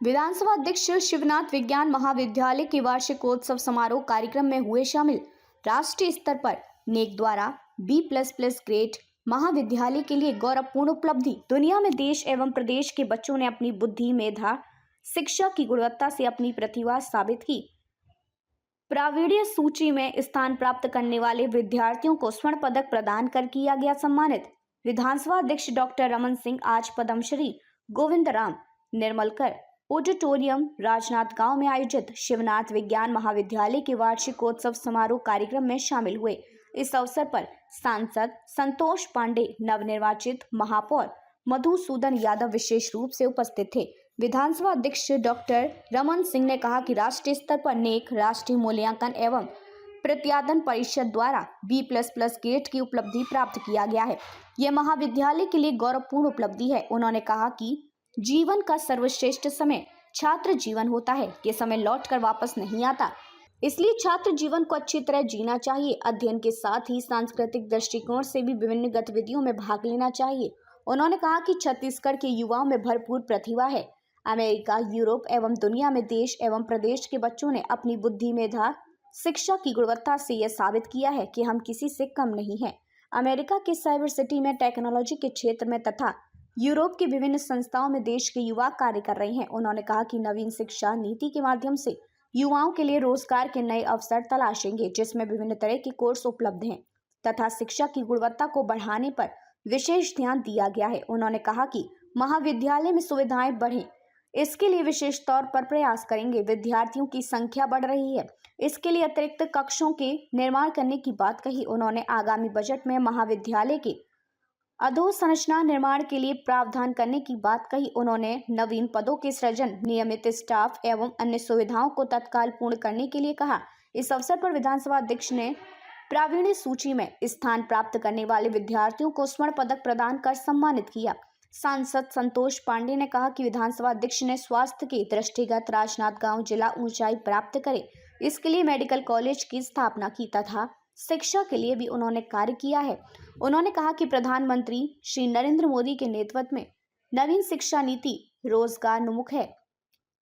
विधानसभा अध्यक्ष शिवनाथ विज्ञान महाविद्यालय के वार्षिकोत्सव समारोह कार्यक्रम में हुए शामिल। राष्ट्रीय स्तर पर नेक द्वारा B++ ग्रेड महाविद्यालय के लिए गौरवपूर्ण उपलब्धि। दुनिया में देश एवं प्रदेश के बच्चों ने अपनी बुद्धि, मेधा, शिक्षा की गुणवत्ता से अपनी प्रतिभा साबित की। प्रावीण्य सूची में स्थान प्राप्त करने वाले विद्यार्थियों को स्वर्ण पदक प्रदान कर किया गया सम्मानित। विधानसभा अध्यक्ष डॉक्टर रमन सिंह आज पद्मश्री गोविंदराम निर्मलकर ऑडिटोरियम राजनांदगांव में आयोजित शिवनाथ विज्ञान महाविद्यालय के वार्षिकोत्सव समारोह कार्यक्रम में शामिल हुए। इस अवसर पर सांसद संतोष पांडे, नवनिर्वाचित महापौर मधुसूदन यादव विशेष रूप से उपस्थित थे। विधानसभा अध्यक्ष डॉक्टर रमन सिंह ने कहा कि राष्ट्रीय स्तर पर नेक राष्ट्रीय मूल्यांकन एवं प्रत्यादन परिषद द्वारा B++ ग्रेड की उपलब्धि प्राप्त किया गया है। यह महाविद्यालय के लिए गौरवपूर्ण उपलब्धि है। उन्होंने कहा कि जीवन का सर्वश्रेष्ठ समय छात्र जीवन होता है। ये समय लौटकर वापस नहीं आता, इसलिए छात्र जीवन को अच्छी तरह जीना चाहिए। अध्ययन के साथ ही सांस्कृतिक दृष्टिकोण से भी विभिन्न गतिविधियों में भाग लेना चाहिए। उन्होंने कहा कि छत्तीसगढ़ के युवाओं में भरपूर प्रतिभा है। अमेरिका, यूरोप एवं दुनिया में देश एवं प्रदेश के बच्चों ने अपनी बुद्धि, मेधा, शिक्षा की गुणवत्ता से यह साबित किया है कि हम किसी से कम नहीं हैं। अमेरिका के साइबर सिटी में टेक्नोलॉजी के क्षेत्र में तथा यूरोप की विभिन्न संस्थाओं में देश के युवा कार्य कर रहे हैं। उन्होंने कहा कि नवीन शिक्षा नीति के माध्यम से युवाओं के लिए रोजगार के नए अवसर तलाशेंगे, जिसमें विभिन्न तरह के कोर्स उपलब्ध हैं तथा शिक्षा की गुणवत्ता को बढ़ाने पर विशेष ध्यान दिया गया है। उन्होंने कहा कि महाविद्यालय में सुविधाएं बढ़ें, इसके लिए विशेष तौर पर प्रयास करेंगे। विद्यार्थियों की संख्या बढ़ रही है, इसके लिए अतिरिक्त कक्षों के निर्माण करने की बात कही। उन्होंने आगामी बजट में महाविद्यालय के अधोसंरचना निर्माण के लिए प्रावधान करने की बात कही। उन्होंने नवीन पदों के सृजन, नियमित स्टाफ एवं अन्य सुविधाओं को तत्काल पूर्ण करने के लिए कहा। इस अवसर पर विधानसभा अध्यक्ष ने प्रावीण्य सूची में स्थान प्राप्त करने वाले विद्यार्थियों को स्वर्ण पदक प्रदान कर सम्मानित किया। सांसद संतोष पांडे ने कहा कि विधानसभा अध्यक्ष ने स्वास्थ्य के दृष्टिगत राजनांदगांव जिला ऊंचाई प्राप्त करे, इसके लिए मेडिकल कॉलेज की स्थापना की तथा शिक्षा के लिए भी उन्होंने कार्य किया है। उन्होंने कहा कि प्रधानमंत्री श्री नरेंद्र मोदी के नेतृत्व में नवीन शिक्षा नीति रोजगारोन्मुख है,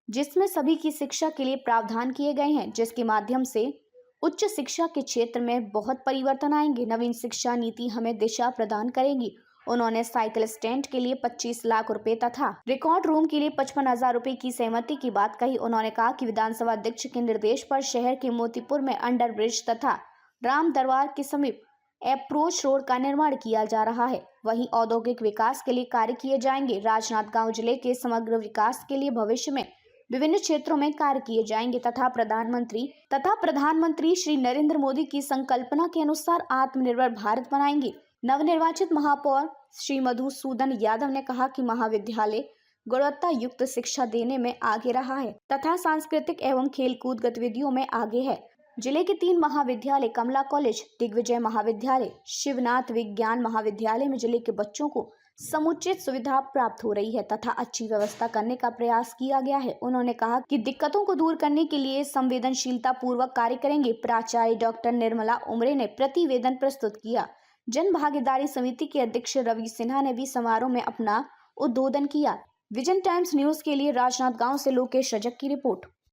जिसमें सभी की शिक्षा के लिए प्रावधान किए गए हैं, जिसके माध्यम से उच्च शिक्षा के क्षेत्र में बहुत परिवर्तन आएंगे। नवीन शिक्षा नीति हमें दिशा प्रदान करेगी। उन्होंने साइकिल स्टैंड के लिए 25 लाख रुपए तथा रिकॉर्ड रूम के लिए 55,000 रुपए की सहमति की बात कही। उन्होंने कहा कि विधानसभा अध्यक्ष के निर्देश पर शहर के मोतीपुर में अंडर ब्रिज तथा राम दरबार के समीप अप्रोच रोड का निर्माण किया जा रहा है। वहीं औद्योगिक विकास के लिए कार्य किए जाएंगे। राजनांदगांव जिले के समग्र विकास के लिए भविष्य में विभिन्न क्षेत्रों में कार्य किए जाएंगे तथा प्रधानमंत्री श्री नरेंद्र मोदी की संकल्पना के अनुसार आत्मनिर्भर भारत बनाएंगे। नवनिर्वाचित महापौर श्री मधुसूदन यादव ने कहा कि महाविद्यालय गुणवत्ता युक्त शिक्षा देने में आगे रहा है तथा सांस्कृतिक एवं खेलकूद गतिविधियों में आगे है। जिले के 3 महाविद्यालय, कमला कॉलेज, दिग्विजय महाविद्यालय, शिवनाथ विज्ञान महाविद्यालय में जिले के बच्चों को समुचित सुविधा प्राप्त हो रही है तथा अच्छी व्यवस्था करने का प्रयास किया गया है। उन्होंने कहा कि दिक्कतों को दूर करने के लिए संवेदनशीलता पूर्वक कार्य करेंगे। प्राचार्य डॉक्टर निर्मला उमरे ने प्रतिवेदन प्रस्तुत किया। जन भागीदारी समिति के अध्यक्ष रवि सिन्हा ने भी समारोह में अपना उद्बोधन किया। विजन टाइम्स न्यूज के लिए राजनांदगांव से लोकेश रजक की रिपोर्ट।